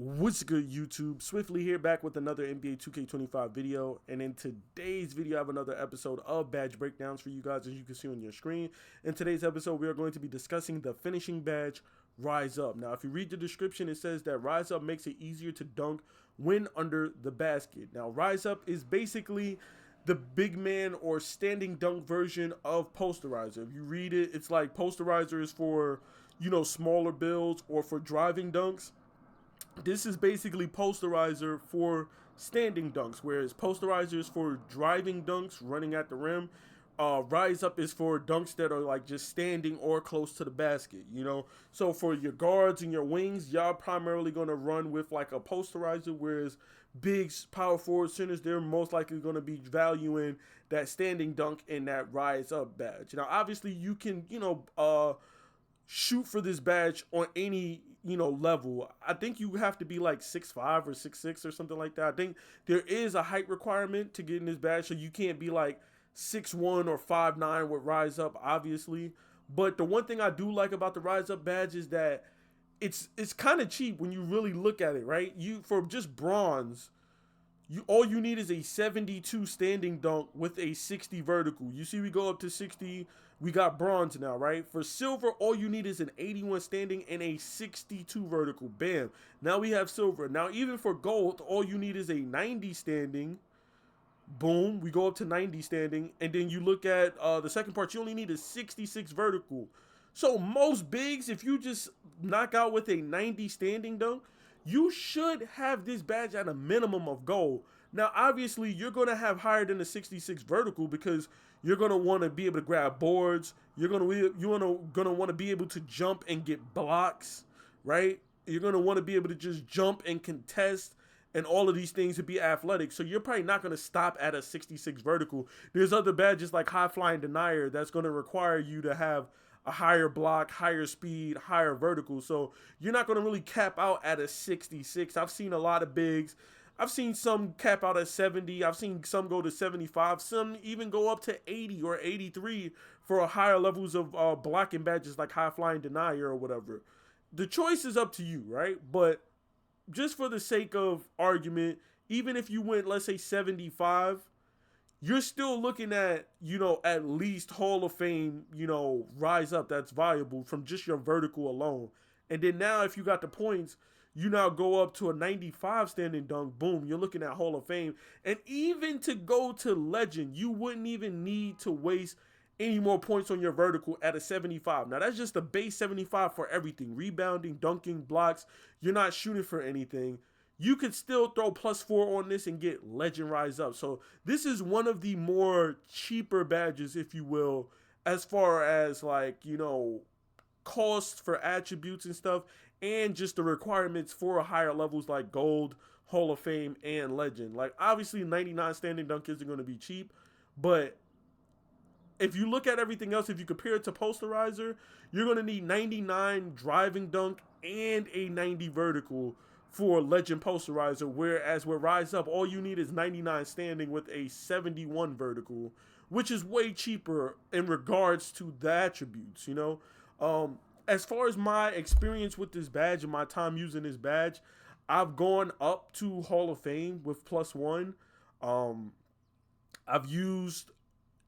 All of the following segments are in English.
What's good, YouTube? Swiftly here, back with another NBA 2K25 video. And in today's video, I have another episode of badge breakdowns for you guys, as you can see on your screen. In today's episode, we are going to be discussing the finishing badge, Rise Up. Now, if you read the description, it says that Rise Up makes it easier to dunk when under the basket. Now, Rise Up is basically the big man or standing dunk version of Posterizer. If you read it, it's like Posterizer is for, smaller builds or for driving dunks. This is basically Posterizer for standing dunks, whereas Posterizer is for driving dunks, running at the rim. Rise Up is for dunks that are like just standing or close to the basket. So for your guards and your wings, y'all primarily going to run with like a Posterizer, whereas bigs, power forward, centers, they're most likely going to be valuing that standing dunk and that Rise Up badge. Now, obviously, you can, shoot for this badge on any level. I think you have to be like 6'5" or 6'6" or something like that. I think there is a height requirement to get in this badge, so you can't be like 6'1" or 5'9" with Rise Up, obviously. But the one thing I do like about the Rise Up badge is that it's kind of cheap when you really look at it, right? You, for just bronze, all you need is a 72 standing dunk with a 60 vertical. You see, we go up to 60. We got bronze now, right? For silver, all you need is an 81 standing and a 62 vertical. Bam. Now we have silver. Now, even for gold, all you need is a 90 standing. Boom. We go up to 90 standing. And then you look at the second part, you only need a 66 vertical. So most bigs, if you just knock out with a 90 standing dunk, you should have this badge at a minimum of gold. Now, obviously, you're going to have higher than the 66 vertical because you're going to want to be able to grab boards. You're going to want to be able to jump and get blocks, right? You're going to want to be able to just jump and contest and all of these things to be athletic. So you're probably not going to stop at a 66 vertical. There's other badges like High Flying Denier that's going to require you to have a higher block, higher speed, higher vertical. So you're not going to really cap out at a 66. I've seen a lot of bigs. I've seen some cap out at 70. I've seen some go to 75. Some even go up to 80 or 83 for higher levels of blocking badges like High Flying Denier or whatever. The choice is up to you, right? But just for the sake of argument, even if you went, let's say 75, you're still looking at, at least Hall of Fame, Rise Up that's viable from just your vertical alone. And then now if you got the points, you now go up to a 95 standing dunk, boom, you're looking at Hall of Fame. And even to go to Legend, you wouldn't even need to waste any more points on your vertical at a 75. Now, that's just the base 75 for everything. Rebounding, dunking, blocks. You're not shooting for anything. You could still throw +4 on this and get Legend Rise Up. So this is one of the more cheaper badges, if you will, as far as like, cost for attributes and stuff, and just the requirements for higher levels like Gold, Hall of Fame, and Legend. Like, obviously, 99 standing dunk isn't going to be cheap, but if you look at everything else, if you compare it to Posterizer, you're going to need 99 driving dunk and a 90 vertical for Legend Posterizer, whereas with Rise Up, all you need is 99 standing with a 71 vertical, which is way cheaper in regards to the attributes, As far as my experience with this badge and my time using this badge, I've gone up to Hall of Fame with +1. I've used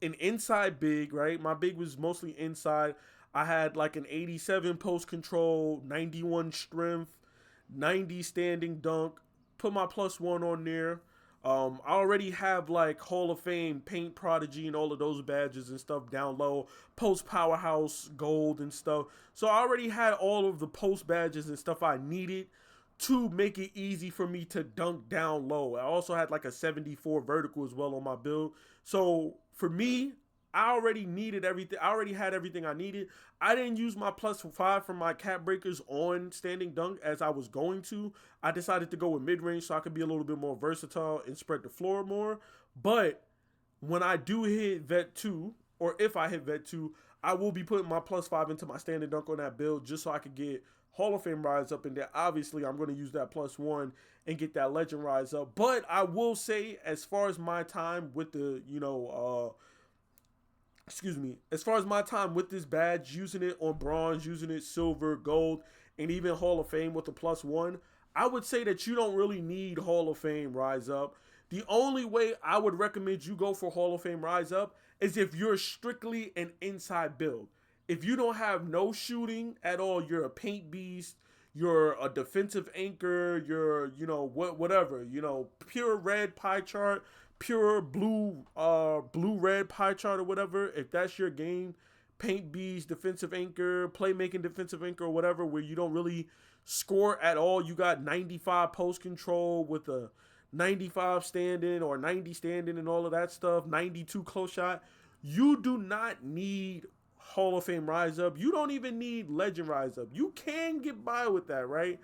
an inside big, right? My big was mostly inside. I had like an 87 post control, 91 strength, 90 standing dunk, put my +1 on there. I already have like Hall of Fame, Paint Prodigy, and all of those badges and stuff down low. Post Powerhouse, Gold, and stuff. So I already had all of the post badges and stuff I needed to make it easy for me to dunk down low. I also had like a 74 vertical as well on my build. So for me, I already needed everything. I already had everything I needed. I didn't use my +5 from my cap breakers on standing dunk as I was going to. I decided to go with mid-range so I could be a little bit more versatile and spread the floor more. But when I do hit vet 2, or if I hit vet 2, I will be putting my +5 into my standing dunk on that build just so I could get Hall of Fame Rise Up in there. Obviously, I'm going to use that +1 and get that Legend Rise Up. But I will say, as far as my time with the, as far as my time with this badge, using it on bronze, using it silver, gold, and even Hall of Fame with the +1, I would say that you don't really need Hall of Fame Rise Up. The only way I would recommend you go for Hall of Fame Rise Up is if you're strictly an inside build. If you don't have no shooting at all, you're a paint beast, you're a defensive anchor, you're, whatever, pure red pie chart, pure blue red pie chart or whatever. If that's your game, paint beast, defensive anchor, playmaking defensive anchor or whatever, where you don't really score at all, you got 95 post control with a 95 standing or 90 standing and all of that stuff, 92 close shot. You do not need Hall of Fame Rise Up. You don't even need Legend Rise Up. You can get by with that, right?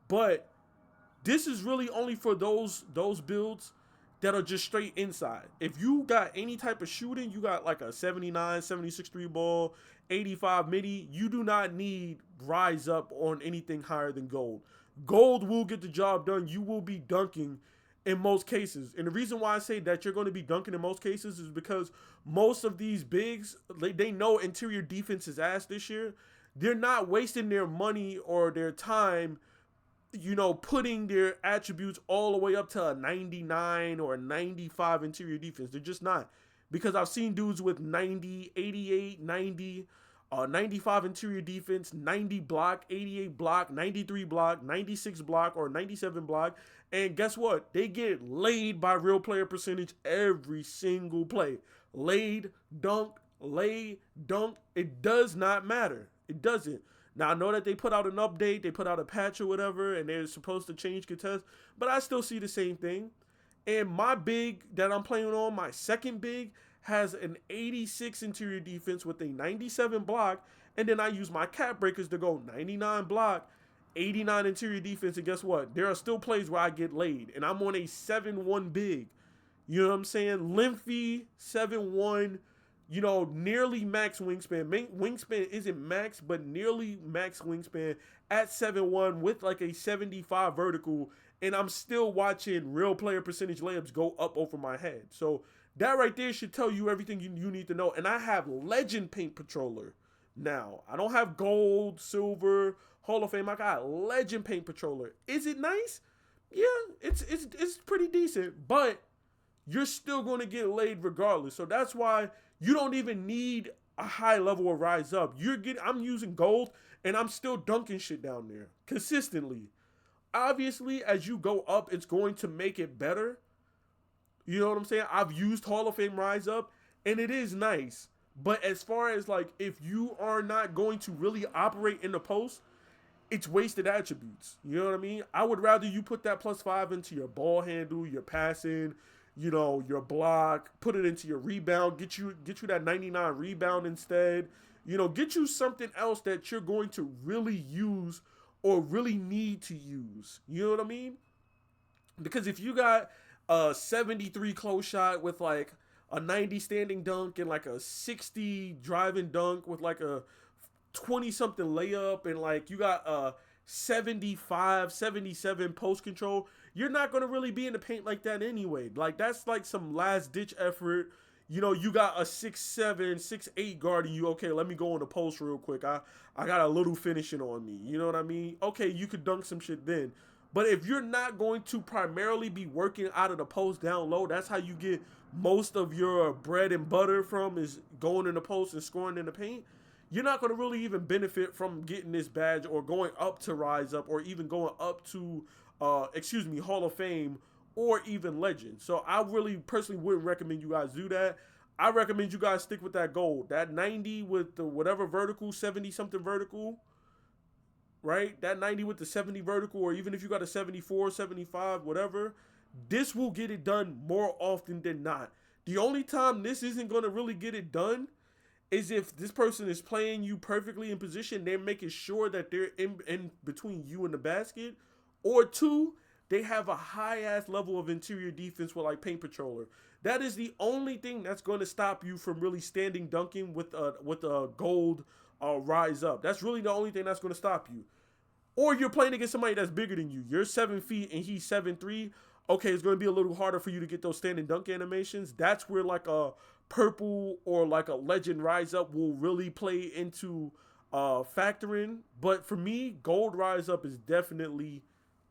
But this is really only for those builds that are just straight inside. If you got any type of shooting, you got like a 79, 76 3 ball, 85 midi, you do not need Rise Up on anything higher than gold. Gold will get the job done. You will be dunking in most cases. And the reason why I say that you're going to be dunking in most cases is because most of these bigs, they know interior defense is ass this year. They're not wasting their money or their time, putting their attributes all the way up to a 99 or a 95 interior defense. They're just not. Because I've seen dudes with 90, 88, 90, 95 interior defense, 90 block, 88 block, 93 block, 96 block, or 97 block. And guess what? They get laid by real player percentage every single play. Laid, dunked, lay, dunked. It does not matter. It doesn't. Now, I know that they put out an update, they put out a patch or whatever, and they're supposed to change contest, but I still see the same thing. And my big that I'm playing on, my second big, has an 86 interior defense with a 97 block, and then I use my cap breakers to go 99 block, 89 interior defense, and guess what? There are still plays where I get laid, and I'm on a 7-1 big. You know what I'm saying? Lengthy, 7-1, nearly max wingspan. Wingspan isn't max, but nearly max wingspan at 7-1 with like a 75 vertical, and I'm still watching real player percentage layups go up over my head. So that right there should tell you everything you need to know. And I have Legend Paint Patroller now. I don't have gold, silver, Hall of Fame. I got Legend Paint Patroller. Is it nice? Yeah, it's pretty decent, but you're still going to get laid regardless. So that's why you don't even need a high level of Rise Up. I'm using gold, and I'm still dunking shit down there consistently. Obviously, as you go up, it's going to make it better. You know what I'm saying? I've used Hall of Fame Rise Up, and it is nice. But as far as, like, if you are not going to really operate in the post, it's wasted attributes. You know what I mean? I would rather you put that +5 into your ball handle, your passing, your block, put it into your rebound, get you that 99 rebound instead. Get you something else that you're going to really use or really need to use. You know what I mean? Because if you got a 73 close shot with like a 90 standing dunk and like a 60 driving dunk with like a 20 something layup, and like you got a 75, 77 post control, you're not going to really be in the paint like that anyway. Like, that's like some last ditch effort. You got a 6'7", 6'8" guarding you. Okay, let me go on the post real quick. I got a little finishing on me. You know what I mean? Okay, you could dunk some shit then. But if you're not going to primarily be working out of the post down low, that's how you get most of your bread and butter from, is going in the post and scoring in the paint. You're not going to really even benefit from getting this badge or going up to Rise Up or even going up to, Hall of Fame or even Legend. So I really personally wouldn't recommend you guys do that. I recommend you guys stick with that gold. That 90 with the whatever vertical, 70-something vertical, right? That 90 with the 70 vertical, or even if you got a 74, 75, whatever, this will get it done more often than not. The only time this isn't going to really get it done is if this person is playing you perfectly in position, they're making sure that they're in between you and the basket, or two, they have a high-ass level of interior defense with like Paint Patroller. That is the only thing that's going to stop you from really standing dunking with a gold Rise Up. That's really the only thing that's going to stop you. Or you're playing against somebody that's bigger than you. You're 7 feet and he's 7'3". Okay, it's going to be a little harder for you to get those standing dunk animations. That's where like a purple or like a Legend Rise Up will really play into factor in. But for me, gold rise up is definitely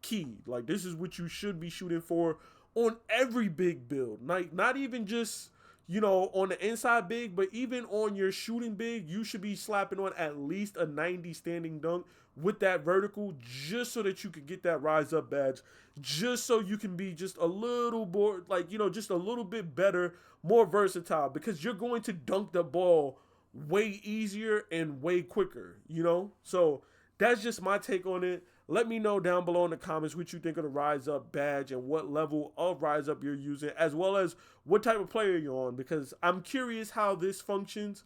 key. Like, this is what you should be shooting for on every big build. Like, not even just, you know, on the inside big, but even on your shooting big, you should be slapping on at least a 90 standing dunk with that vertical, just so that you could get that rise up badge, just so you can be just a little more, like, you know, just a little bit better, more versatile, because you're going to dunk the ball way easier and way quicker, you know? So that's just my take on it. Let me know down below in the comments what you think of the Rise Up badge and what level of Rise Up you're using, as well as what type of player you're on, because I'm curious how this functions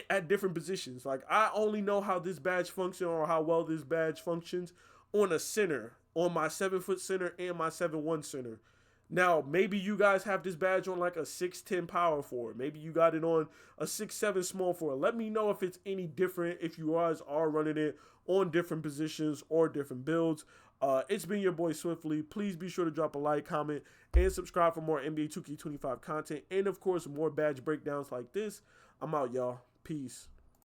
at different positions. Like, I only know how this badge functions, or how well this badge functions on a center, on my 7-foot center and my 7'1" center. Now, maybe you guys have this badge on like a 6'10" power forward. Maybe you got it on a 6'7" small forward. Let me know if it's any different, if you guys are running it on different positions or different builds. It's been your boy Swiftly. Please be sure to drop a like, comment, and subscribe for more NBA 2K25 content. And, of course, more badge breakdowns like this. I'm out, y'all. Peace.